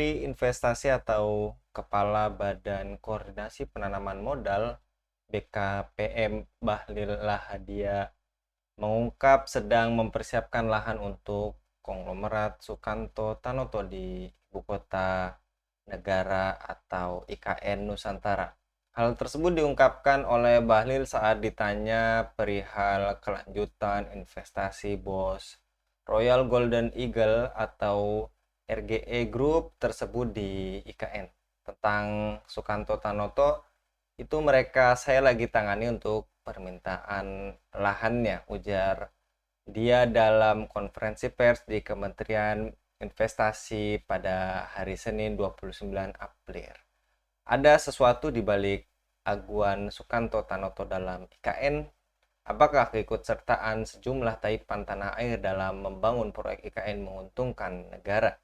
Menteri Investasi atau Kepala Badan Koordinasi Penanaman Modal BKPM Bahlil Lahadalia mengungkap sedang mempersiapkan lahan untuk konglomerat Sukanto Tanoto di ibu kota negara atau IKN Nusantara. Hal tersebut diungkapkan oleh Bahlil saat ditanya perihal kelanjutan investasi BOS Royal Golden Eagle atau RGE Group tersebut di IKN. Tentang Sukanto Tanoto, itu mereka saya lagi tangani untuk permintaan lahannya, ujar dia dalam konferensi pers di Kementerian Investasi pada hari Senin 29 April. Ada sesuatu di balik aguan Sukanto Tanoto dalam IKN. Apakah keikutsertaan sejumlah taipan tanah air dalam membangun proyek IKN menguntungkan negara?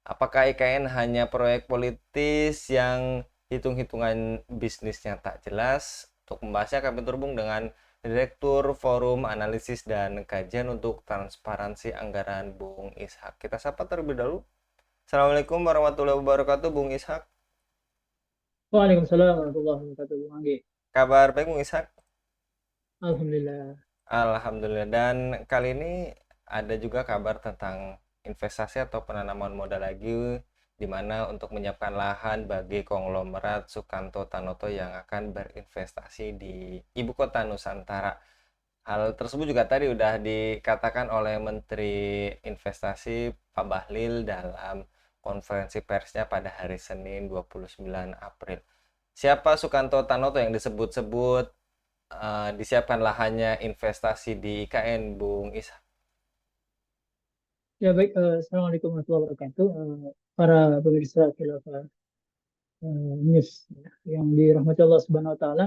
Apakah IKN hanya proyek politis yang hitung-hitungan bisnisnya tak jelas? Untuk membahasnya kami terhubung dengan Direktur Forum Analisis dan Kajian untuk Transparansi Anggaran Bung Ishak. Kita sapa terlebih dahulu. Assalamualaikum warahmatullahi wabarakatuh Bung Ishak. Waalaikumsalam warahmatullahi wabarakatuh, Bung Anggi. Kabar baik Bung Ishak? Alhamdulillah. Alhamdulillah. Dan kali ini ada juga kabar tentang investasi atau penanaman modal lagi, di mana untuk menyiapkan lahan bagi konglomerat Sukanto Tanoto yang akan berinvestasi di ibu kota Nusantara. Hal tersebut juga tadi udah dikatakan oleh Menteri Investasi Pak Bahlil dalam konferensi persnya pada hari Senin 29 April. Siapa Sukanto Tanoto yang disebut-sebut disiapkan lahannya investasi di IKN, Bung Isa? Ya baik, Assalamualaikum warahmatullahi wabarakatuh. Para pemirsa Khilafah News ya, yang dirahmati Allah Subhanahu Wa Taala.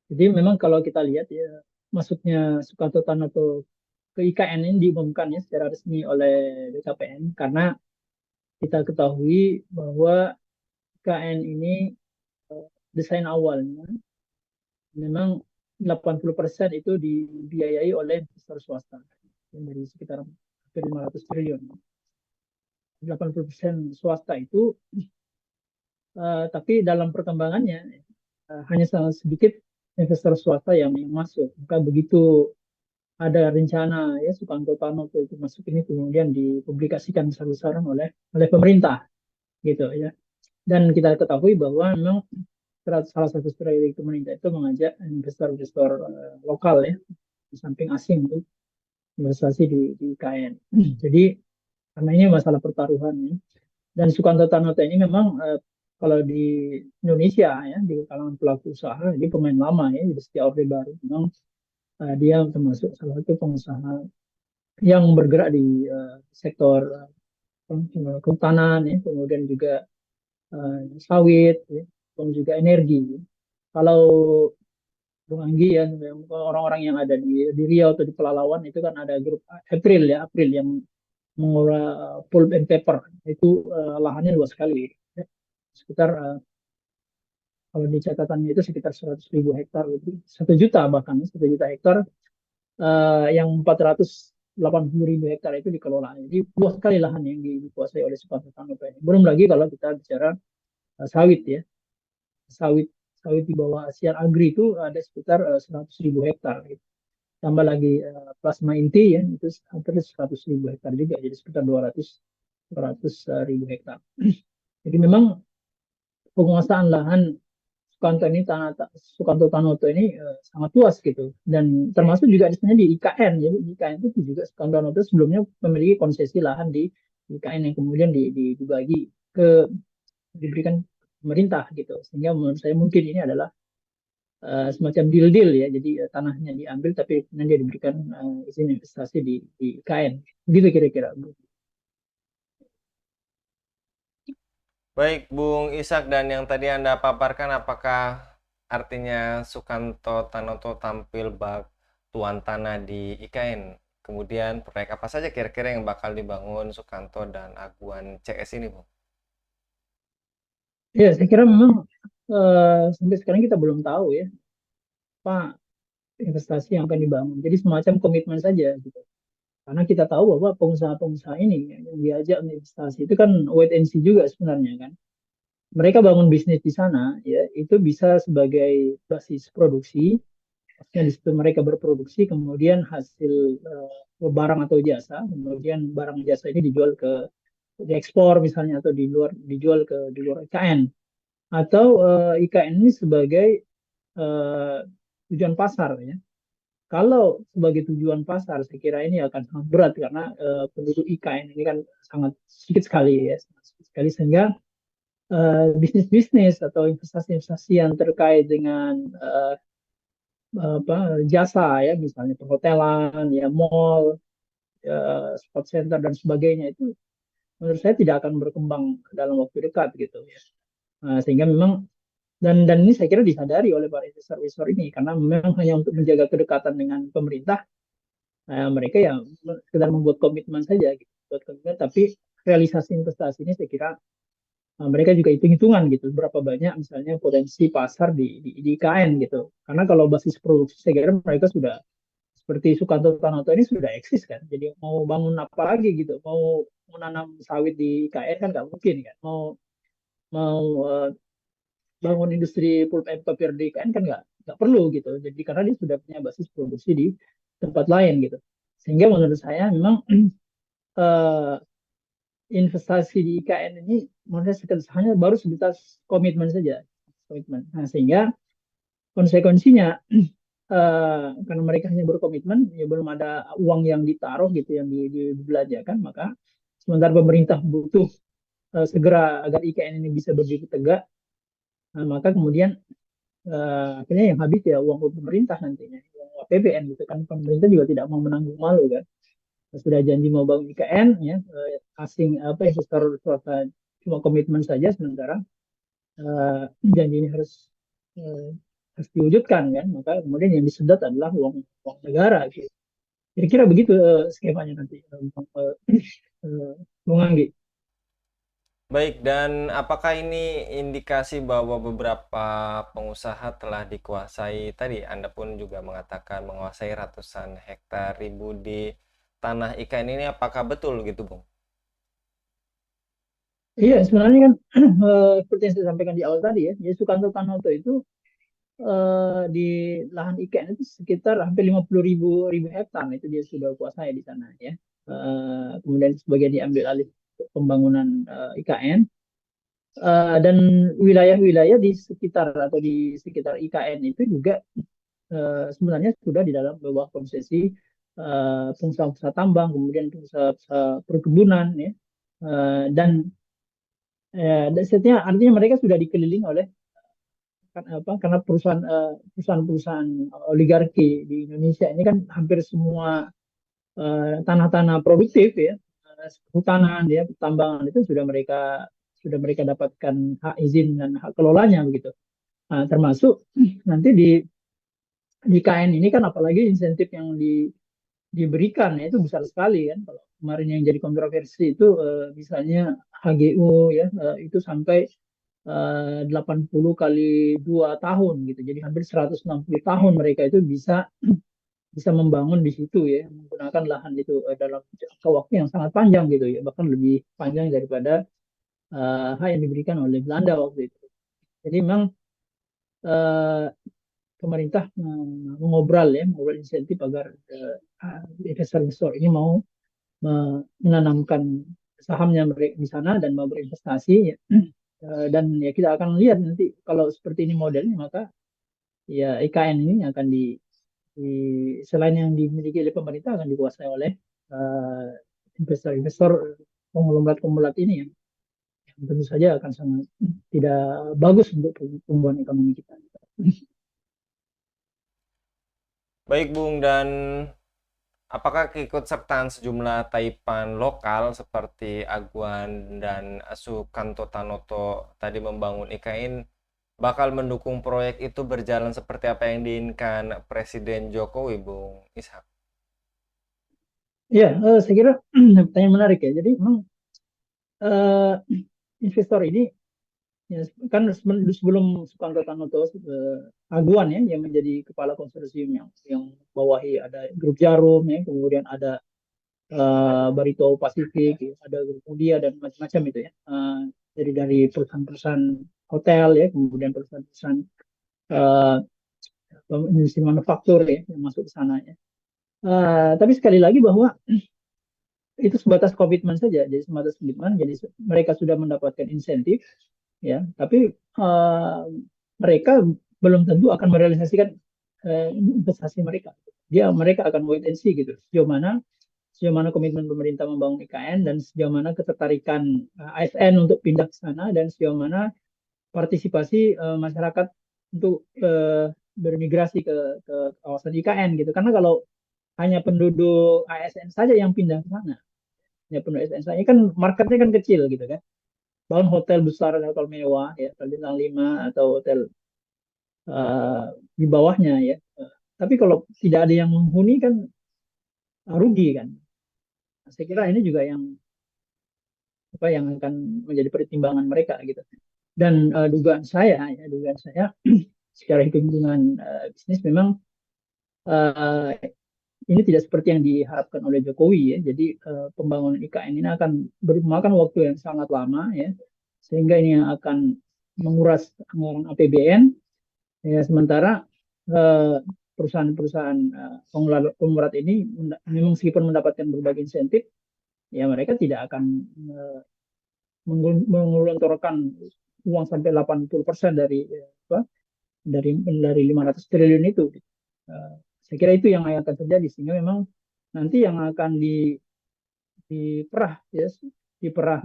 Jadi memang kalau kita lihat ya, masuknya Sukanto Tanoto ke IKN ini diumumkan ya secara resmi oleh BKPM karena kita ketahui bahwa IKN ini desain awalnya memang 80% itu dibiayai oleh investor swasta yang dari sekitar hampir 500 triliun. 80% swasta itu, tapi dalam perkembangannya hanya sangat sedikit investor swasta yang masuk. Maka begitu ada rencana ya Sukanto Tanoto itu masuk ini kemudian dipublikasikan besar-besaran oleh pemerintah gitu ya. Dan kita ketahui bahwa memang salah satu strategi pemerintah itu mengajak investor-investor lokal ya di samping asing untuk investasi di IKN. Jadi karena ini masalah pertaruhan ya. Dan Sukanto Tanoto ini memang kalau di Indonesia ya di kalangan pelaku usaha dia pemain lama ya di setiap orde baru memang dia termasuk salah satu pengusaha yang bergerak di sektor kehutanan ya kemudian juga sawit ya, dan juga energi. Kalau Bung Anggi ya orang-orang yang ada di Riau atau di Pelalawan itu kan ada grup April yang mengolah pulp and paper itu lahannya luas sekali ya. Sekitar kalau di catatannya itu sekitar 100.000 hektar gitu. 1 juta bahkan 1 juta hektar yang 480.000 hektar itu dikelola. Jadi luas sekali lahan yang dikuasai oleh Sukarno Tanoto ini. Belum lagi kalau kita bicara sawit ya. Sawit sawit di bawah Asian Agri itu ada sekitar 100.000 hektar gitu. Tambah lagi plasma inti ya itu hampir 100.000 hektar juga jadi sekitar 200 ribu hektar. Jadi memang penguasaan lahan Sukanto ini Sukanto Tanoto ini sangat luas gitu dan termasuk juga sebenarnya di IKN jadi di IKN itu juga Sukanto Tanoto sebelumnya memiliki konsesi lahan di IKN yang kemudian dibagi ke diberikan pemerintah gitu sehingga menurut saya mungkin ini adalah semacam deal-deal ya jadi tanahnya diambil tapi kemudian dia diberikan izin investasi di IKN gitu kira-kira. Baik, Bung Ishak, dan yang tadi Anda paparkan, apakah artinya Sukanto Tanoto tampil bak tuan tanah di IKN? Kemudian proyek apa saja kira-kira yang bakal dibangun Sukanto dan Aguan CS ini, Bung? Ya saya kira memang sampai sekarang kita belum tahu ya apa investasi yang akan dibangun. Jadi semacam komitmen saja gitu. Karena kita tahu bahwa pengusaha-pengusaha ini yang diajak untuk investasi itu kan wait and see juga sebenarnya kan. Mereka bangun bisnis di sana, ya itu bisa sebagai basis produksi. Maksudnya di situ mereka berproduksi, kemudian hasil barang atau jasa, kemudian barang jasa ini dijual ke diekspor misalnya atau dijual ke di luar IKN atau IKN ini sebagai eh, tujuan pasar ya. Kalau sebagai tujuan pasar, saya kira ini akan sangat berat karena penduduk IKN ini kan sangat sedikit sekali ya, sangat sedikit sekali sehingga bisnis-bisnis atau investasi-investasi yang terkait dengan apa, jasa ya, misalnya perhotelan, ya mall, sport center dan sebagainya itu menurut saya tidak akan berkembang dalam waktu dekat gitu ya. Sehingga memang dan ini saya kira disadari oleh para investor-investor ini karena memang hanya untuk menjaga kedekatan dengan pemerintah, mereka ya sekedar membuat komitmen saja gitu, buat komitmen tapi realisasi investasi ini saya kira mereka juga hitung-hitungan gitu berapa banyak misalnya potensi pasar di IKN gitu. Karena kalau basis produksi saya kira mereka sudah seperti Sukanto Tanoto ini sudah eksis kan. Jadi mau bangun apa lagi gitu, mau menanam sawit di IKN kan nggak mungkin kan. Mau mau bangun industri pulp and paper di IKN kan nggak perlu gitu. Jadi karena dia sudah punya basis produksi di tempat lain gitu. Sehingga menurut saya memang uh, investasi di IKN ini menurut saya hanya baru sebatas komitmen saja, komitmen. Nah, sehingga konsekuensinya karena mereka hanya berkomitmen, ya belum ada uang yang ditaruh gitu, yang dibelanjakan, maka sementara pemerintah butuh segera agar IKN ini bisa berdiri tegak, maka kemudian akhirnya yang habis ya uang pemerintah nantinya, uang APBN gitu kan. Pemerintah juga tidak mau menanggung malu kan. Sudah janji mau bangun IKN ya, asing apa investor swasta cuma komitmen saja sementara janji ini eh, harus diwujudkan kan, maka kemudian yang disedot adalah uang negara gitu. Kira-kira begitu skemanya nanti Bung Anggi. Baik, dan apakah ini indikasi bahwa beberapa pengusaha telah dikuasai tadi? Anda pun juga mengatakan menguasai ratusan hektar ribu di tanah ikan ini, apakah betul gitu, Bung? Iya sebenarnya kan seperti yang saya sampaikan di awal tadi ya, jadi Sukanto Tanoto itu di lahan IKN itu sekitar hampir 50 ribu hektar itu dia sudah kuasai di sana ya. Kemudian sebagian diambil alih untuk pembangunan IKN. Dan wilayah-wilayah di sekitar atau di sekitar IKN itu juga sebenarnya sudah di dalam bawah konsesi pengusaha-pengusaha tambang, kemudian pengusaha perkebunan ya. Dan artinya mereka sudah dikelilingi oleh karena perusahaan-perusahaan oligarki di Indonesia ini kan hampir semua tanah-tanah produktif ya, hutanan ya, pertambangan itu sudah mereka dapatkan hak izin dan hak kelolanya begitu. Termasuk nanti di KN ini kan apalagi insentif yang diberikan ya itu besar sekali kan. Kalau kemarin yang jadi kontroversi itu misalnya HGU ya, itu sampai 80 kali 2 tahun gitu. Jadi hampir 160 tahun mereka itu bisa bisa membangun di situ ya, menggunakan lahan itu dalam jangka waktu yang sangat panjang gitu ya, bahkan lebih panjang daripada hak yang diberikan oleh Belanda waktu itu. Jadi memang uh, pemerintah mengobrol insentif agar investor-investor ini mau menanamkan sahamnya mereka di sana dan mau berinvestasi ya. Dan ya kita akan lihat nanti kalau seperti ini modelnya, maka ya IKN ini akan selain yang dimiliki oleh pemerintah akan dikuasai oleh uh, investor-investor konglomerat-konglomerat ini yang tentu saja akan sangat tidak bagus untuk pertumbuhan ekonomi kita. Baik, Bung, dan apakah keikutsertaan sejumlah taipan lokal seperti Aguan dan Sukanto Tanoto tadi membangun IKN bakal mendukung proyek itu berjalan seperti apa yang diinginkan Presiden Jokowi, Bung Ishak? Ya, saya kira pertanyaan menarik ya. Jadi memang uh, investor ini ya, kan sebelum Sukanto Tanoto Aguan ya yang menjadi kepala konsorsium yang bawahi ada grup Jarum ya, kemudian ada Barito Pacific, ya, ada Mulia dan macam-macam itu ya. Dari perusahaan-perusahaan hotel ya, kemudian perusahaan-perusahaan eh, industri manufaktur ya yang masuk ke sana ya. Tapi sekali lagi bahwa itu sebatas komitmen saja, jadi sebatas komitmen, jadi mereka sudah mendapatkan insentif ya, tapi mereka belum tentu akan merealisasikan investasi mereka. Mereka akan wait and see gitu, sejauh mana komitmen pemerintah membangun IKN dan sejauh mana ketertarikan ASN untuk pindah ke sana dan sejauh mana partisipasi masyarakat untuk bermigrasi ke kawasan IKN gitu. Karena kalau hanya penduduk ASN saja yang pindah ke sana, ya penduduk ASN saja kan marketnya kan kecil gitu kan. Bangun hotel besar, hotel mewah, ya, hotel bintang 5 atau hotel uh, di bawahnya ya. Tapi kalau tidak ada yang menghuni kan rugi kan. Saya kira ini juga yang apa yang akan menjadi pertimbangan mereka gitu. Dan dugaan saya secara hitung-hitungan bisnis memang uh, ini tidak seperti yang diharapkan oleh Jokowi ya. Jadi pembangunan IKN ini akan memakan waktu yang sangat lama ya, sehingga ini yang akan menguras anggaran APBN. Ya, sementara perusahaan-perusahaan konglomerat ini memang meskipun mendapatkan berbagai insentif, ya mereka tidak akan menggelontorkan uang sampai 80% dari 500 triliun itu. Saya kira itu yang akan terjadi sehingga memang nanti yang akan diperah ya diperah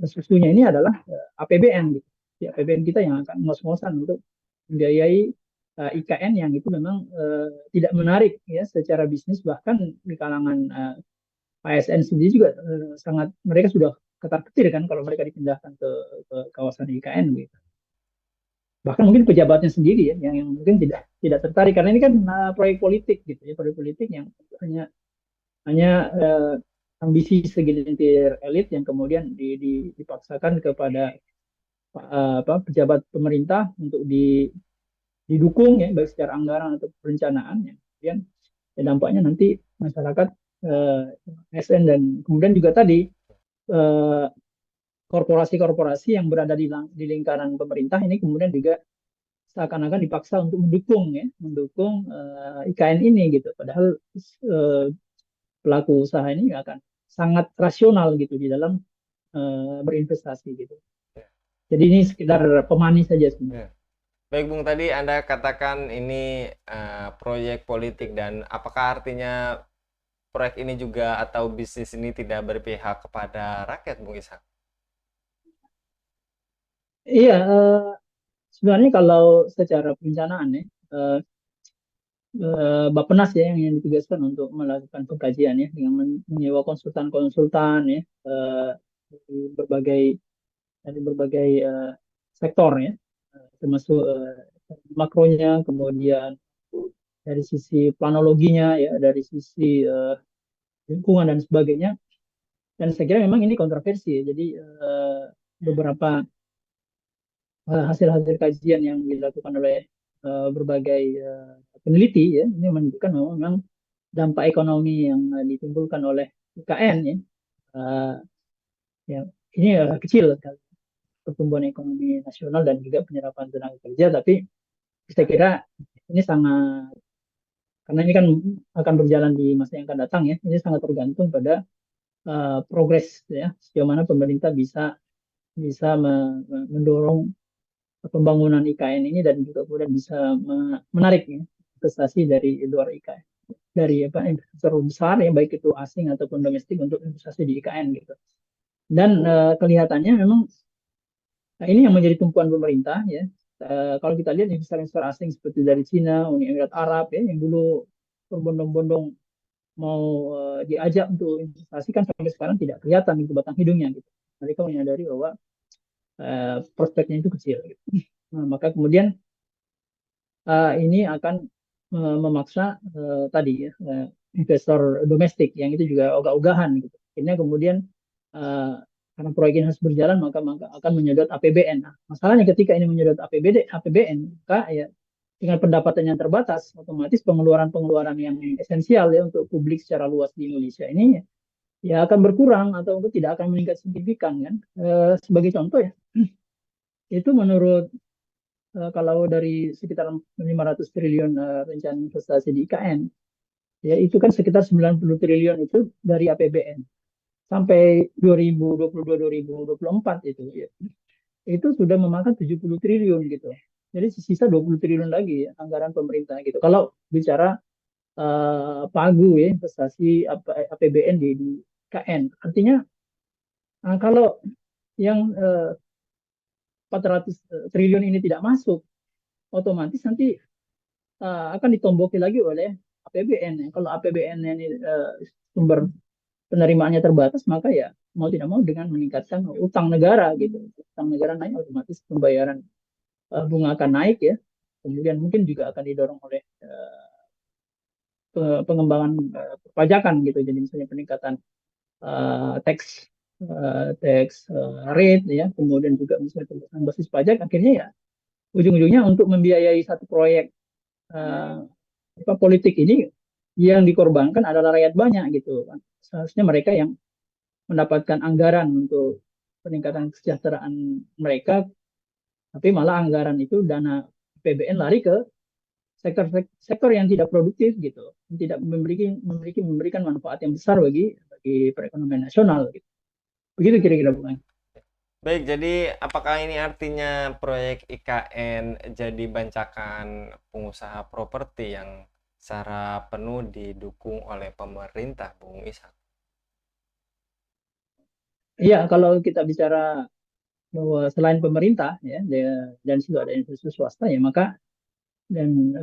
susunya ini adalah APBN gitu. Ya, APBN kita yang akan ngos-ngosan untuk membiayai IKN yang itu memang tidak menarik ya secara bisnis, bahkan di kalangan ASN sendiri juga sangat mereka sudah ketar-ketir kan kalau mereka dipindahkan ke kawasan IKN gitu. Bahkan mungkin pejabatnya sendiri ya yang mungkin tidak tertarik karena ini kan proyek politik gitu ya, proyek politik yang hanya hanya ambisi segelintir elit yang kemudian dipaksakan kepada pejabat pemerintah untuk didukung ya baik secara anggaran atau perencanaan ya. Kemudian ya, dampaknya nanti masyarakat SN dan kemudian juga tadi eh, korporasi-korporasi yang berada di lingkaran pemerintah ini kemudian juga seakan-akan dipaksa untuk mendukung IKN ini gitu. Padahal pelaku usaha ini akan sangat rasional gitu di dalam berinvestasi gitu. Jadi ini sekedar pemanis saja sebenarnya. Ya. Baik Bung, tadi Anda katakan ini proyek politik dan apakah artinya proyek ini juga atau bisnis ini tidak berpihak kepada rakyat, Bung Ishak? Iya, sebenarnya kalau secara perencanaan ya, Bappenas ya yang ditugaskan untuk melakukan pengkajian ya dengan menyewa konsultan-konsultan ya dari berbagai sektor ya, termasuk makronya, kemudian dari sisi planologinya ya, dari sisi lingkungan dan sebagainya. Dan saya kira memang ini kontroversi ya. Jadi beberapa hasil-hasil kajian yang dilakukan oleh berbagai peneliti ya ini menunjukkan bahwa memang dampak ekonomi yang ditimbulkan oleh UKN ya, uh, ya ini kecil pertumbuhan ekonomi nasional dan juga penyerapan tenaga kerja, tapi saya kira ini sangat karena ini kan akan berjalan di masa yang akan datang ya, ini sangat tergantung pada progres ya sejauh mana pemerintah bisa bisa mendorong pembangunan IKN ini dan juga kemudian bisa menarik ya, investasi dari luar IKN, dari investor besar ya baik itu asing ataupun domestik untuk investasi di IKN gitu. Dan kelihatannya memang ini yang menjadi tumpuan pemerintah ya. Kalau kita lihat investor-investor asing seperti dari Cina, Uni Emirat Arab ya yang dulu berbondong-bondong mau diajak untuk investasi kan sampai sekarang tidak kelihatan gitu batang hidungnya gitu. Mereka menyadari bahwa prospeknya itu kecil. Gitu. Nah, maka kemudian ini akan memaksa tadi ya investor domestik yang itu juga ogah-ogahan gitu. Akhirnya kemudian karena proyek ini harus berjalan maka akan menyedot APBN. Nah, masalahnya ketika ini menyedot APBN maka ya dengan pendapatan yang terbatas, otomatis pengeluaran-pengeluaran yang esensial ya untuk publik secara luas di Indonesia ini ya akan berkurang atau tidak akan meningkat signifikan kan. Sebagai contoh ya, itu menurut kalau dari sekitar 500 triliun rencana investasi di IKN, ya itu kan sekitar 90 triliun itu dari APBN sampai 2022-2024 itu ya, itu sudah memakan 70 triliun gitu. Jadi sisa 20 triliun lagi ya, anggaran pemerintah gitu. Kalau bicara pagu ya investasi APBN di KN, artinya kalau yang 400 triliun ini tidak masuk, otomatis nanti akan ditomboki lagi oleh APBN. Kalau APBN ini sumber penerimaannya terbatas, maka ya mau tidak mau dengan meningkatkan utang negara gitu. Utang negara naik, otomatis pembayaran bunga akan naik ya. Kemudian mungkin juga akan didorong oleh pengembangan perpajakan gitu. Jadi misalnya peningkatan tax rate ya, kemudian juga misalnya peningkatan basis pajak, akhirnya ya ujung-ujungnya untuk membiayai satu proyek uh, politik ini yang dikorbankan adalah rakyat banyak gitu kan. Seharusnya mereka yang mendapatkan anggaran untuk peningkatan kesejahteraan mereka, tapi malah anggaran itu dana PBN lari ke sektor yang tidak produktif gitu, tidak memberikan manfaat yang besar bagi perekonomian nasional gitu. Begitu kira-kira bukan? Baik, jadi apakah ini artinya proyek IKN jadi bancakan pengusaha properti yang secara penuh didukung oleh pemerintah, Bung Ishak? Iya, kalau kita bicara bahwa selain pemerintah ya dan juga ada investor swasta ya maka dan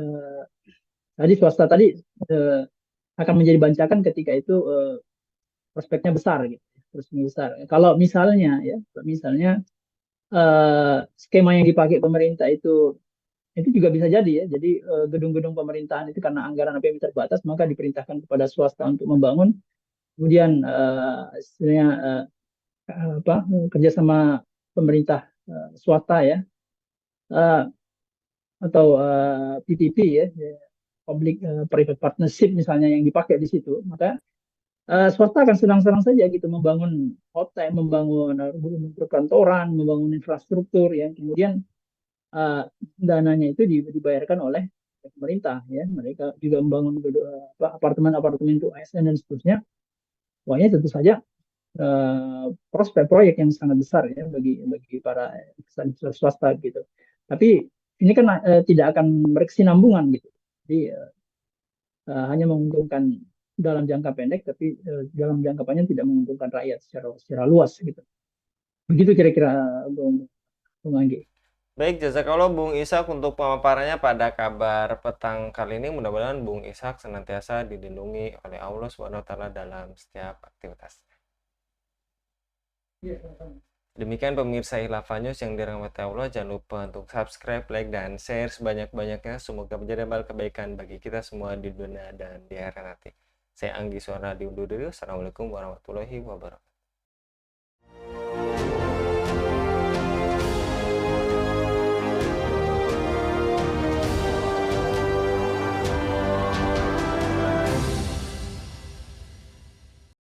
tadi swasta tadi eh, akan menjadi bancakan ketika itu prospeknya besar gitu, prospeknya besar. Kalau misalnya ya, misalnya skema yang dipakai pemerintah itu juga bisa jadi ya. Jadi gedung-gedung pemerintahan itu karena anggaran APBN terbatas maka diperintahkan kepada swasta untuk membangun. Kemudian istilahnya apa kerjasama pemerintah swasta ya uh, atau PPP ya, public private partnership misalnya yang dipakai di situ, maka swasta akan senang-senang saja gitu membangun hotel, membangun perkantoran, membangun infrastruktur yang kemudian uh, dananya itu dibayarkan oleh pemerintah ya. Mereka juga membangun apartemen-apartemen untuk ASN dan seterusnya. Pokoknya tentu saja prospek proyek yang sangat besar ya bagi para investor swasta gitu. Tapi ini kan tidak akan berkesinambungan gitu. Jadi hanya menguntungkan dalam jangka pendek, tapi dalam jangka panjang tidak menguntungkan rakyat secara luas gitu. Begitu kira-kira Bung Anggi. Baik, jazakallah Bung Ishak untuk pemaparannya pada kabar petang kali ini. Mudah-mudahan Bung Ishak senantiasa dilindungi oleh Allah SWT dalam setiap aktivitas. Demikian pemirsa Hilafah News yang dirahmati Allah. Jangan lupa untuk subscribe, like, dan share sebanyak-banyaknya. Semoga menjadi amal kebaikan bagi kita semua di dunia dan di akhirat nanti. Saya Anggi Suara diundur diri. Assalamualaikum warahmatullahi wabarakatuh.